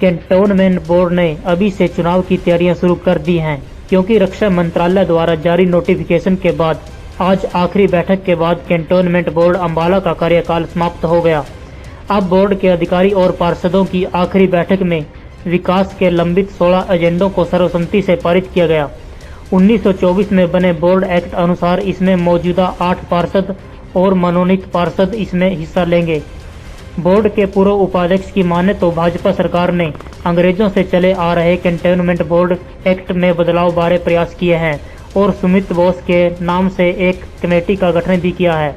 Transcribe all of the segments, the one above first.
Cantonment board ने अभी से चुनाव की तैयारियां शुरू कर दी हैं, क्योंकि रक्षा मंत्रालय द्वारा जारी नोटिफिकेशन के बाद आज आखिरी बैठक के बाद कैंटोनमेंट बोर्ड अम्बाला का कार्यकाल समाप्त हो गया। अब बोर्ड के अधिकारी और पार्षदों की आखिरी बैठक में विकास के लंबित 16 एजेंडों को सर्वसम्मति से पारित किया गया। 1924 में बने बोर्ड एक्ट अनुसार इसमें मौजूदा 8 पार्षद और मनोनीत पार्षद इसमें हिस्सा लेंगे। बोर्ड के पूर्व उपाध्यक्ष की माने तो भाजपा सरकार ने अंग्रेजों से चले आ रहे कैंटोनमेंट बोर्ड एक्ट में बदलाव बारे प्रयास किए हैं और सुमित बोस के नाम से एक कमेटी का गठन भी किया है।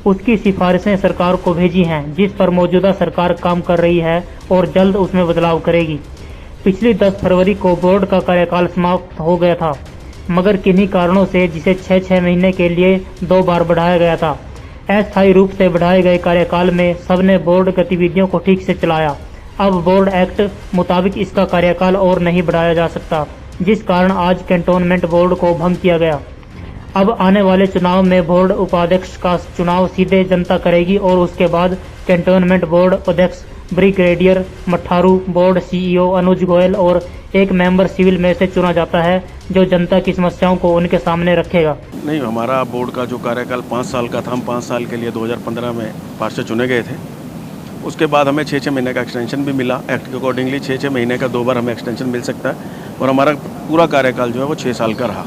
उसकी सिफारिशें सरकार को भेजी हैं, जिस पर मौजूदा सरकार काम कर रही है और जल्द उसमें बदलाव करेगी। पिछली 10 फरवरी को बोर्ड का कार्यकाल समाप्त हो गया था, मगर किन्हीं कारणों से जिसे 6-6 महीने के लिए 2 बार बढ़ाया गया था। अस्थायी रूप से बढ़ाए गए कार्यकाल में सबने बोर्ड गतिविधियों को ठीक से चलाया। अब बोर्ड एक्ट मुताबिक इसका कार्यकाल और नहीं बढ़ाया जा सकता, जिस कारण आज कैंटोनमेंट बोर्ड को भंग किया गया। अब आने वाले चुनाव में बोर्ड उपाध्यक्ष का चुनाव सीधे जनता करेगी और उसके बाद कैंटोनमेंट बोर्ड अध्यक्ष ब्रिगेडियर मठारू, बोर्ड सीईओ अनुज गोयल और एक मेंबर सिविल में से चुना जाता है, जो जनता की समस्याओं को उनके सामने रखेगा। नहीं, हमारा बोर्ड का जो कार्यकाल 5 साल का था, हम 5 साल के लिए 2015 में पार्षद चुने गए थे। उसके बाद हमें 6-6 महीने का एक्सटेंशन भी मिला। एक्ट के अकॉर्डिंगली 6-6 महीने का 2 बार हमें एक्सटेंशन मिल सकता है और हमारा पूरा कार्यकाल जो है वो 6 साल का रहा।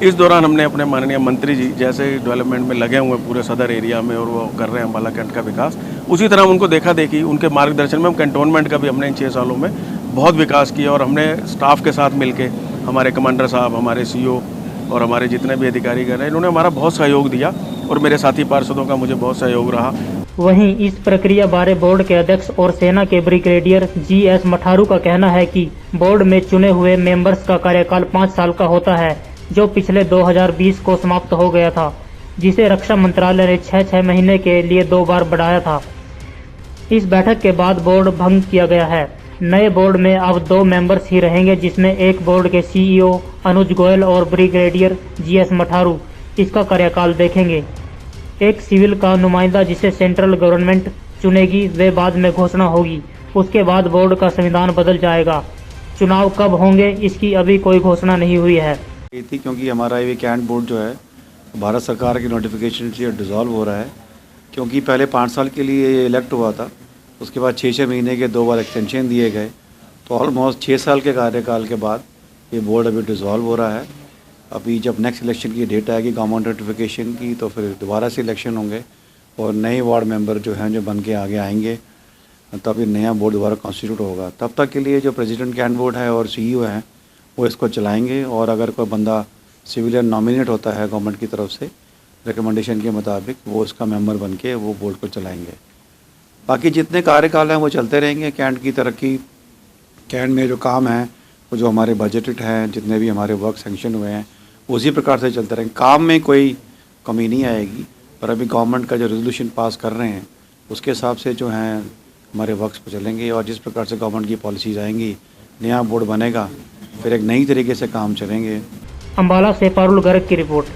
इस दौरान हमने अपने माननीय मंत्री जी जैसे डेवलपमेंट में लगे हुए पूरे सदर एरिया में और वो कर रहे हैं अम्बाला कैंट का विकास, उसी तरह उनको देखा देखी उनके मार्गदर्शन में हम कैंटोनमेंट का भी हमने इन 6 सालों में बहुत विकास किया और हमने स्टाफ के साथ मिलके हमारे कमांडर साहब, हमारे सीईओ और हमारे जितने भी अधिकारी कर रहे हैं, इन्होंने हमारा बहुत सहयोग दिया और मेरे साथी पार्षदों का मुझे बहुत सहयोग रहा। वहीं इस प्रक्रिया बारे बोर्ड के अध्यक्ष और सेना के ब्रिगेडियर जीएस मठारू का कहना है कि बोर्ड में चुने हुए मेंबर्स का कार्यकाल 5 साल का होता है, जो पिछले 2020 को समाप्त हो गया था, जिसे रक्षा मंत्रालय ने 6-6 महीने के लिए 2 बार बढ़ाया था। इस बैठक के बाद बोर्ड भंग किया गया है। नए बोर्ड में अब 2 मेंबर्स ही रहेंगे, जिसमें एक बोर्ड के सीईओ अनुज गोयल और ब्रिगेडियर जीएस मठारू इसका कार्यकाल देखेंगे। एक सिविल का नुमाइंदा जिसे सेंट्रल गवर्नमेंट चुनेगी, वे बाद में घोषणा होगी। उसके बाद बोर्ड का संविधान बदल जाएगा। चुनाव कब होंगे इसकी अभी कोई घोषणा नहीं हुई है। क्योंकि हमारा ये कैंट बोर्ड जो है भारत सरकार की नोटिफिकेशन से डिसॉल्व हो रहा है, क्योंकि पहले 5 साल के लिए ये इलेक्ट हुआ था, उसके बाद 6-6 महीने के 2 बार एक्सटेंशन दिए गए, तो ऑलमोस्ट 6 साल के कार्यकाल के बाद ये बोर्ड अभी डिसॉल्व हो रहा है। अभी जब नेक्स्ट इलेक्शन की डेट आएगी गवर्नमेंट नोटिफिकेशन की, तो फिर दोबारा से इलेक्शन होंगे और नए वार्ड मेंबर जो हैं जो बन के आगे आएंगे, तब ये नया बोर्ड दोबारा कॉन्स्टिट्यूट होगा। तब तक के लिए जो प्रेसिडेंट कैंट बोर्ड है और सीईओ हैं वो इसको चलाएंगे, और अगर कोई बंदा सिविलियन नॉमिनेट होता है गवर्नमेंट की तरफ से रिकमेंडेशन के मुताबिक, वो इसका मेंबर बन के वो बोर्ड को चलाएंगे। बाकी जितने कार्यकाल हैं वो चलते रहेंगे। कैंट की तरक्की, कैंट में जो काम है वो जो हमारे बजटेड हैं, जितने भी हमारे वर्क सैंक्शन हुए हैं, उसी प्रकार से चलते रहेंगे। काम में कोई कमी नहीं आएगी, पर अभी गवर्नमेंट का जो रेजोल्यूशन पास कर रहे हैं उसके हिसाब से जो हैं हमारे वर्क्स पर चलेंगे, और जिस प्रकार से गवर्नमेंट की पॉलिसीज़ आएंगी, नया बोर्ड बनेगा, फिर एक नई तरीके से काम चलेंगे। अम्बाला से पारुल गर्ग की रिपोर्ट।